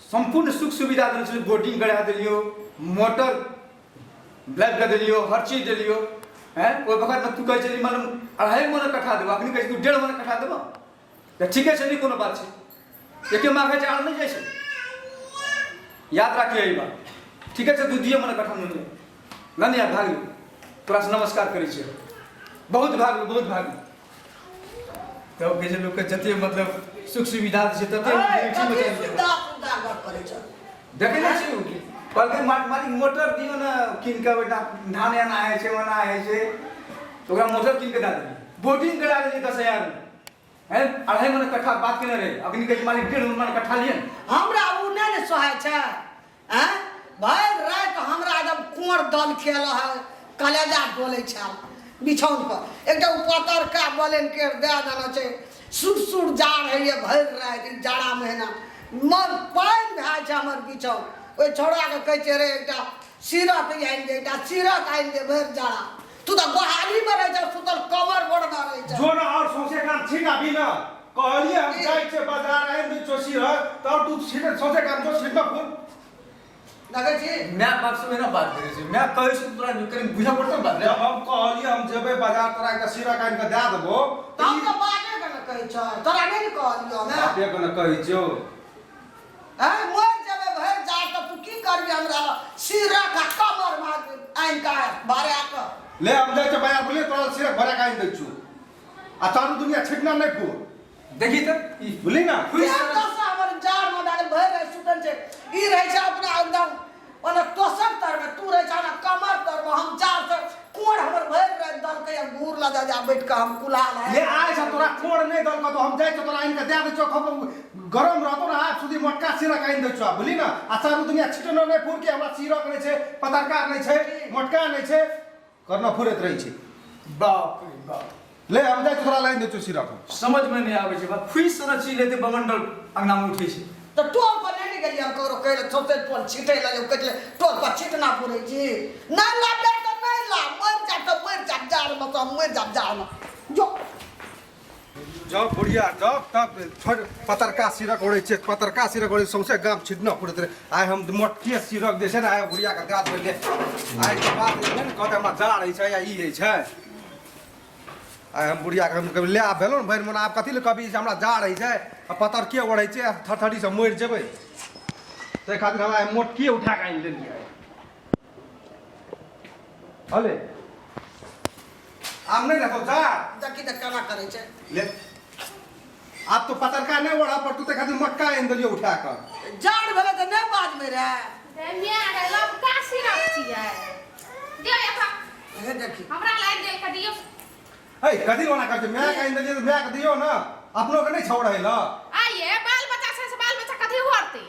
संपूर्ण सुख सुविधा देने छे, बोटिंग करा दिलियो, मोटर ब्लैक कर दिलियो, हर चीज दिलियो हैं। ओइ वक्त में तू कहे छली मतलब 2.5 मन कट्ठा देबो, अखनी कहे तू 1.5 मन कट्ठा देबो त ठीक है नहीं कोनो बात छे। एके मांगे चाल नहीं जाय छे, याद रखिए ई बात, ठीक है। तू 2 मन कट्ठा नहीं नन यार भाग तोरा से नमस्कार करे छे, बहुत भाग तो के लोग के जते मतलब सुख सुविधा छे तते देखे ना छी कल के मालिक मोटर दियो ना किन के बेटा धान आना है छे वना है छे तो ओकरा मोटर किन के दा दे, बोटिंग करा दे 10,000 हैं। 2.5 मन कट्ठा बात केने रे, अखनी के मालिक 1.5 मन कट्ठा लिए हमरा उ नै ने सहाय छै हैं। भाई रात हमरा जब कुंवर दल खेल है कलेजा डोले छै बिछौन पर, एकटा पतर का बोलेन के दे देना छै, सुर जाड़ है ये भर रात जाड़ा महीना मन पाइन भै छै हमर बिछौन। ओइ छोड़ा के कहै छै रे एकटा सिरक आइन दे, एकटा सिरक आइन दे भर जाड़ा। तू तो गोहाली में रह जा, सुतल कमर बड़ना रह जा जो ना और सौसे काम ठीक अभी ना कहलिए हम जाय छे बाजार आइन दे चोसी रह तब तू सीधे सौसे काम जो सीधा फोन लगे छी। मैं बात से ना बात करे छे, मैं कहै छी तोरा करी बुझा पड़तो बात रे। जब हम कहलिए हम जेबे बाजार तोरा का सिरा काइन के दे देबो तब तो बाटे के न कहै छ, तोरा नै कहलियो मैं आपे को न कहै छो हैं। मोर जबे भर जा त तू की करबी हमरा सिरा का कमर मार आइन का बारे आक ले हम जाय छे बाजार बोले तोरा सिरा भरा काइन दे छु आ तारू दुनिया छिटना नहीं फू देखी त ई बोली ना खुश हमर जार में डाले भर रह सुतन छे ई रह छै अपना एकदम ओने तोसक तर में, तू रह छै ना कमर तर में, हम जार से कोण हमर भर रह दल के गुर लगा जा बैठ के हम कुला ले आय छ तोरा कोड़ नहीं दल का तो हम जाय छ तोरा आइन के दे दे छु खब गरम रहतो ना हाथ सुधी मटका सिरा काइन दे छु बोली ना आ तारू दुनिया छिटना नहीं फूर के हमरा सिरा नहीं छे, पतरका नहीं छे, मटका नहीं छे, करना फुरत रही छे। बाप रे बाप, ले हम जाय तोरा लाइन दे छु सिरा को समझ में नहीं आवे छे। बात खुश सना ची लेते बमंडल अंगना में उठे छे तो टोल पर नहीं गेली हम करो कहले छोटे टोल छिटे ला जो कहले टोल पर छिटना पड़े छी ना लाबे तो नहीं ला, मर जा तो मर जा, जार में तो मर जा जार में जो जब बुढ़िया जब तब छोड़ पतरका सिरक ओढ़े छे, पतरका सिरक ओढ़े सौसे गाम छिटना पड़त रे। आय हम मोटके सिरक दे छे ना आय बुढ़िया के दाँत में ले आय के बात ने कहते हमरा जा रही छे या ई है छे। आय हम बुढ़िया के हम कभी ले आ भेलो न भैर मन आप कथि ले कभी हमरा जा रही छे आ पतरके ओढ़े छे थरथरी से मर जेबे ते खातिर हम आय मोटके उठा के आइन लेलिए। अले आम नहीं देखो जा देखी त केना करे छे ले आप तो पतरका नहीं ओढ़ा पर तू ते खातिर मटका आइन देलियो उठा कर जार भेले त नहीं बात में रे मैं अरे लब कासी रखती है दियो एकरा हे देखी हमरा लाइन दे के दियो। है कथि वाला कर मैं का आइन देलियो मैं के दियो ना अपनो के नहीं छोड़ै ल आइए बाल बच्चा से बाल बच्चा कथी होते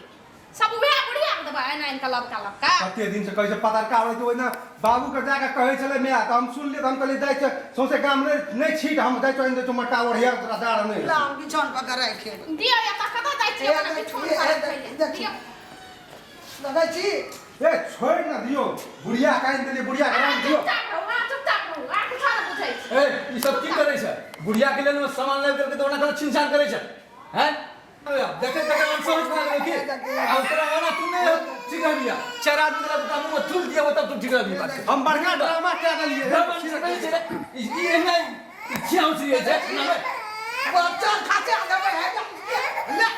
सब उहे बुढ़िया के दबा है नाइन का लब का कते दिन से कहै छै पतरका ओढ़ै छै ओइना बाबू के जाके कहै छले मैं त हम सुन लिए त हम कहली जाय छै सौसे गाम नहीं छीट हम जाय छै इन दे मटका ओढ़िया तोरा दाड़ नहीं लाम बिछौन पर के रखे दियो या त कदा जाय छी अपना बिछोन देखी लगे छी ए छोड़ ना दियो बुढ़िया का आइन देलियो बुढ़िया के नाम दियो। चुपचाप रहो आ कुछ ना पूछै छी। ए ई सब की करे छे, बुढ़िया के लेल में सामान ले करके तो ओना छिनछान करे छे हैं। देखे देखे हम समझ में आ गए कि अब तेरा वाला तूने ठीक है दिया 4 आदमी का बता मुंह थूक दिया वो तब तू ठीक है बात हम बड़का ड्रामा क्या देलिए ये नहीं क्या हो रही है बच्चा खाते आ गए है ले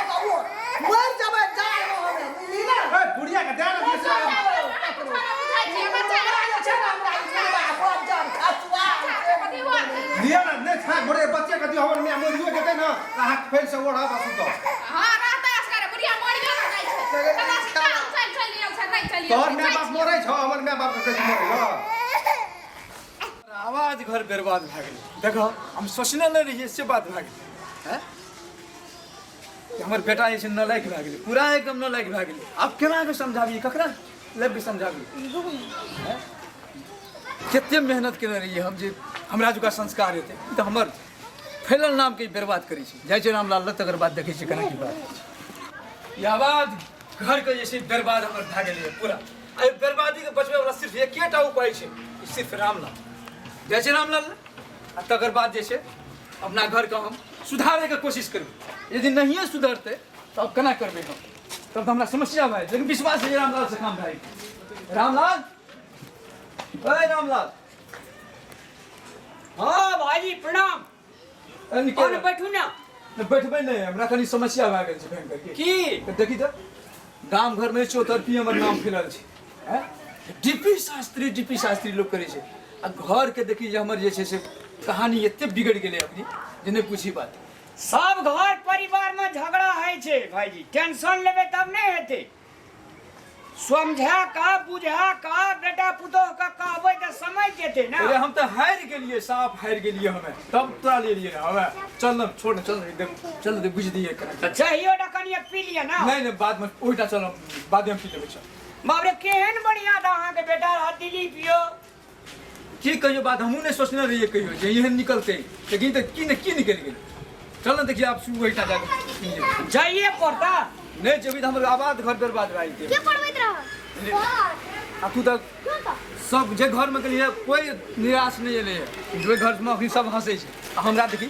बाबू मर जाबे जार में होवे मिली ना ए बुढ़िया के दाड़ दियो से कुछ ना पूछै छी बच्चा अच्छा हमरा बाबू जार खतवा कथी होते लिया ना नहीं खा बड़े बच्चे के दियो हमर में मरियो जेते ना हाथ फेर से ओढ़ा बसु तो हां रहता असकर बुढ़िया मर गयो ना जाय छै कदा चल लियो से नहीं चलियो तोहर माय बाप मरै छ हमर माय बाप के कैसे मरै आवाज घर बर्बाद भ गेल। देखो हम सोचने नहीं रहिए से बात भ गेल हैं कि हमर बेटा ऐसे न लायक भ गेल, पूरा एकदम न लायक भ गेल। अब केना के समझाबी ककरा लेब समझाबी हैं। केते मेहनत केने रहिए हम जे हमरा जुका संस्कार हेते तो हमर फैलल नाम के बर्बाद करी छी जय जय रामलाल तकर बाद देखै छी केना की बात ये आवाज घर के जैसे बर्बाद हमर भ गेल पूरा। ए बर्बादी के बचबे वाला सिर्फ एकेटा उपाय छै, सिर्फ रामलाल जय श्री रामलाल। आ तकर बाद जे छै अपना घर के हम सुधारे के कोशिश करबै, यदि नहीं सुधरते तो अब केना करबै हम। तब तो हमरा समस्या भाई, लेकिन विश्वास है रामलाल से काम भाई। रामलाल, ओए रामलाल। हाँ भाईजी प्रणाम। कौन बैठू ना? बैठबे नहीं, हमरा कनी समस्या भए गेल छै भयंकर के। की? तो देखी तो गांव घर में चौतरफी हमर नाम फैलल छै, हैं? डीपी शास्त्री लोग करे छै। आ घर के देखी जे हमर जे छै से कहानी एते बिगड़ गेलै अपनी जे नहीं पूछी बात। सब घर परिवार में झगड़ा है छे भाईजी, टेंशन लेबे तब नहीं हेते। समझा का बुझा का बेटा पुतोह का कहबे त समझ जेते ना। अरे हम तो हार गेलिए, साफ हार गेलिए हमें, तब तोरा ले लिए हमें। चल ना, छोड़ ना, चल दे बुझ दिए तो चाहिए ओटा कनिया पी लिया ना। नहीं बाद में ओइटा चल, बाद में पी लेबे। चल बाप रे केहन बढ़िया था अहाँ के बेटा हाथ दिली पियो। की कहियो बात हमहू नहीं सोचने रहिए कहियो जे यहन निकलते, लेकिन तो की निकल गेल। चल ना देखिए आप ओइटा जाके जाइए पड़ता नहीं जेबी तो हमर आबाद घर बर्बाद भए जेतै। के पढ़बैत रह? आ तू तक सब जे घर में गेलिए कोई निराश नहीं एले है, जो घर में अभी सब हंसे छै। आ हमरा देखी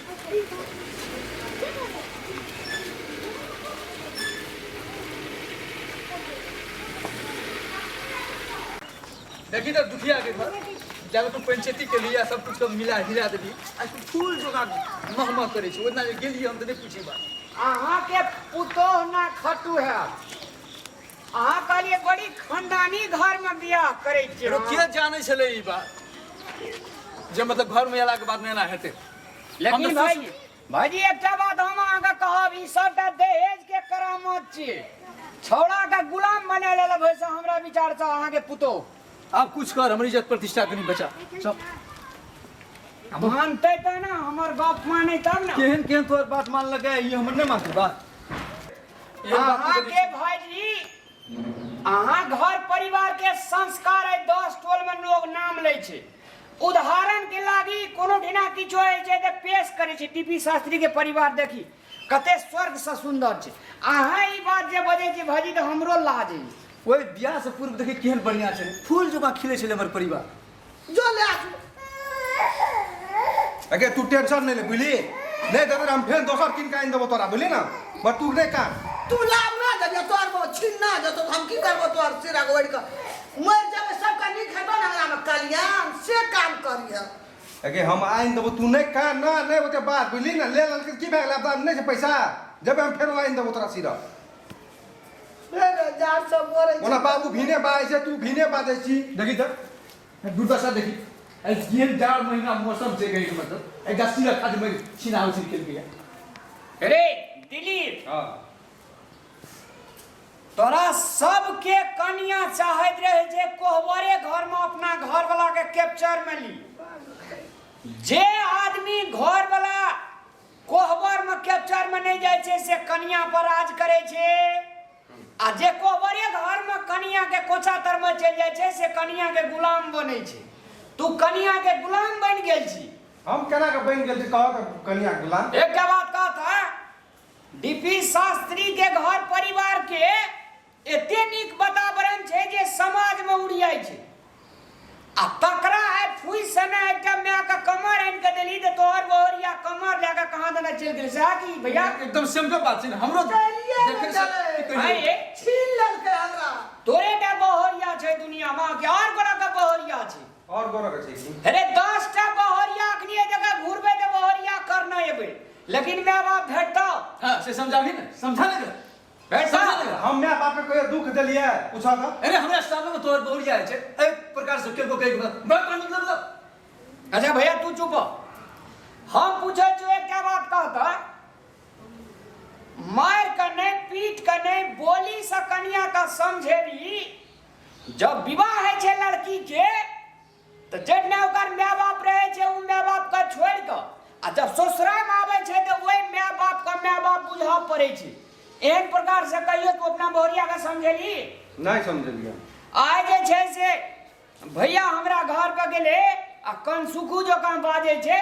देखी तो दुखिया के घर जब तू पंचायती के लिए सब कुछ मिला हिला देली, आज तू फूल जोगा महमा करे छै। ओतना जे गेलिए हम तो नहीं पूछी बात। अहाँ के पुतोह ना खटू है। अहाँ कहलिए बड़ी खानदानी घर में बियाह करे छियै। के जाने छले ई बात जे मतलब घर में अयला के बाद में ना हेते। लेकिन भाईजी एकटा बात हम अहाँ के कहब, ई सबटा दहेज के करामत छियै। छौड़ा के गुलाम बना लेले भैसा हमरा विचार से अहाँ के पुतोह। आप कुछ कर, हमारी इज्जत प्रतिष्ठा कनी बचा। सब मानते तो ना, हमर बाप माने तब ना। केहन केहन तोर बात मान लगे, ये हमर नहीं मानते बात। अहाँ के भाईजी अहाँ घर परिवार के संस्कार है 10 टोल में लोग नाम ले छे। उदाहरण के लागी कोनो ढिना किछो है जे त पेश करे छे। डीपी शास्त्री के परिवार देखी कते स्वर्ग से सुंदर छे। अहाँ ई बात जे बजे छे भाईजी तो हमरो लाज है। ओए बियाह से पूर्व देखी केहन बढ़िया छे, फूल जमा खिले छले हमर परिवार। जो ले आ अगे तू टेंशन नहीं ले बुझली, नहीं तो हम फिर दोसर किन का इन देबो तोरा बुझली ना। बस तू नहीं का तू लाभ ना जब तोर वो छीन ना जब तो हम की करबो तोर सिरा गोड़ का मर जाबे सबका नहीं खटो ना हमरा में कल्याण से काम करिया। अगे हम आइन देबो, तू नहीं का ना नहीं होते बात बुझली ना। ले लल के की भए गेल, अब नहीं छै पैसा, जब हम फिर आइन देबो तोरा सिरा। रे जार सब मोरे ओना बाबू भीने बाय छै, तू भीने बाजै छी। देखी तो दुर्दशा देखी, ए गेल 4 महीना मौसम से गई मतलब ए गस्ती रखा जे मैं छिनाव से खेल गया। अरे दिलीप, हां तोरा सबके कन्या चाहत रहे जे कोहबरे घर में अपना घर वाला के कैप्चर में ली। जे आदमी घर वाला कोहबर में कैप्चर में नहीं जाय छे से कन्या पर राज करे छे। आ जे कोहबरे घर में कन्या के कोचा तर में चल जाय छे से कन्या के गुलाम बने छे। तू कन्या के गुलाम बन गेल छी। हम केना के बन गेल छी, कह कन्या गुलाम। एक बात कहता, डीपी शास्त्री के घर परिवार के एते नीक वातावरण छे जे समाज में उड़ियाई छे। आ तकरा है फुई समय एकटा माय का कमर आन के देली त तोहर बहरिया कमर लेके कहां देना चल गेल से कि भैया एकदम सिंपल बात छै ना। हमरो देखे से भाई छीन लेल के हमरा तोरे टा बहरिया छे दुनिया में के और बड़ा का बहरिया छे। और गोरा के छै अरे 10 टा बहरिया अखनी जगह घुरबे त बहरिया करना एबे, लेकिन माय बाप भेटतो। हां से समझाबी ना, समझा ले भेटतो। हम माय बाप के कोई दुख देलिए पूछा का। अरे हमरा सामने में तोर बहुरिया छै, ए प्रकार से केको कहि बात मतलब। अच्छा भैया तू चुप। हम पूछे जो एक क्या बात कहता, मार का नहीं पीट का नहीं बोली से कन्या का समझेली। जब विवाह है छे लड़की के तो जब ओकर माय बाप रहे छे उ माय बाप का छोड़ के आ जब ससुराल में आवे छे तो वही माय बाप का माय बाप बुझा पड़े छे। एहन प्रकार से कहियो तो अपना बोरिया का समझेली नहीं समझलिए। आज जे छे से भैया हमरा घर पे गेले आ कनसुखू जकां बाजे छे।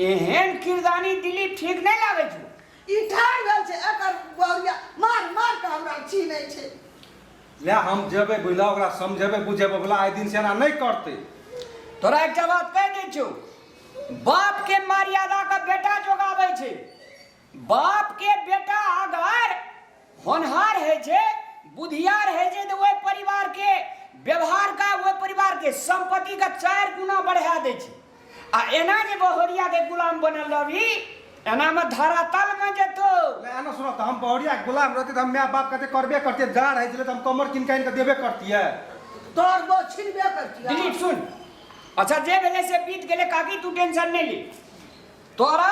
एहन किरदानी दिलीप ठीक नहीं लागे छे। ई ठाड़ भेल छै एकर गोरिया मार मार के हमरा छीनै छै। ले हम जेबे बुझला ओकरा समझेबे बुझेबे बोला आइ दिन से ना नहीं करते। तोरा एकटा बात कह दे छौ, बाप के मर्यादा का बेटा जोगावे छे। बाप के बेटा अगर होनहार है जे बुधियार है जे तो वह परिवार के व्यवहार का वह परिवार के संपत्ति का 4 गुना बढ़ा दे छे आ एना जे बहरिया के गुलाम बनल रही एना में धरातल में जेतो ले आना सुनो तो हम बहुरिया गुलाम रहते तो हम माँ बाप कहते करबे करते गाड़ है तो हम कमर किन के देबे करती है तोर वो छिनबे करती दिलीप सुन अच्छा जे भेले से बीत गेले काकी तू टेंशन नहीं ले तोरा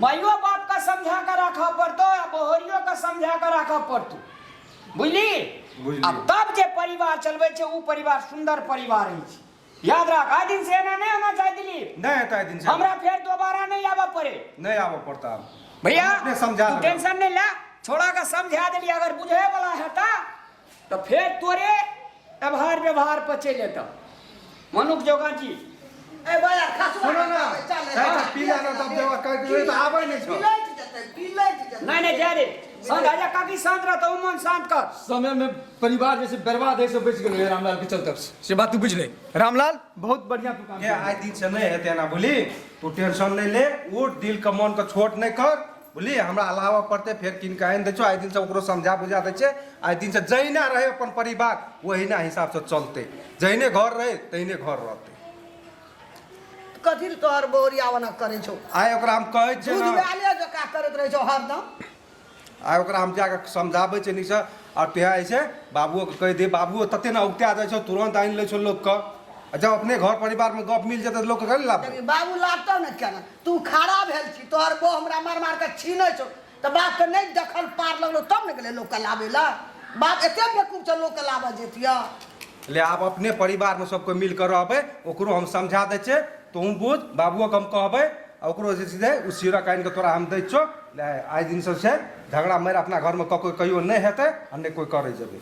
माइयो बाप का समझा कर रखा पड़तो या बहरियो का समझा कर रखा पड़तो बुझली अब तब जे परिवार चलबे छे उ परिवार सुंदर परिवार है छे याद रख आज दिन से ना नहीं होना चाहिए दिलीप नहीं है दिन से हमरा फिर दोबारा नहीं आवा पड़े नहीं आवा पड़ता भैया अपने समझा तू टेंशन नहीं ले छोड़ा का समझा देली अगर बुझे वाला है तो फिर तोरे व्यवहार पर चले तो मनुख जोगा जी ए भैया खसवा सुनो ना चाय पी लेना तब जब कर तो आवे नहीं छो पिलट जते नहीं जा रे शांत आजा काकी शांत रह तो मन शांत कर समय में परिवार जैसे बर्बाद है सब बच गए रामलाल के चलते से बात तू बुझ ले रामलाल बहुत बढ़िया तू काम ये आज दिन से नहीं है ना बोली तू टेंशन नहीं ले वो दिल का मन का छोट नहीं कर बोली हमरा अलावा पड़ते फिर किन का दे छो आज दिन से ओकरो समझा बुझा दे छे आज दिन से जैना रहे अपन परिवार वही ना हिसाब से चलते जैने घर रहे तैने घर रहते कथि तोहर बोरिया वना करे छो आय ओकरा हम कहै छे दूध ना वाले जो का करत रहे छो हरदम आय ओकरा हम जाके समझाबै छे निसे और ते ऐसे बाबुओ के कह दे बाबुओ तते ना उगता जाय छो तुरंत आइन ले छो लोग का जब अपने घर परिवार में गप मिल जाते लोग के लाभ लेकिन बाबू लागतो न केना तू खड़ा भेल छी तोहर बो हमरा मार मार के छीनै छो त बाप के नहीं देखल पार लगलो तब न गेले लोग के लावे ला बाप एते बेकूफ छ लोग के लावा जेतिया ले आप अपने परिवार में सबको मिल कर रहबै ओकरो हम समझा दै छे तुम बुझ बाबुओ के हम कहबै ओकरो जे छै उ सिरा काइन के तोरा हम दै छो ले आज दिन से झगड़ा मेरा अपना घर में कहियो नहीं हेतै आ नहीं कोई करे जेबै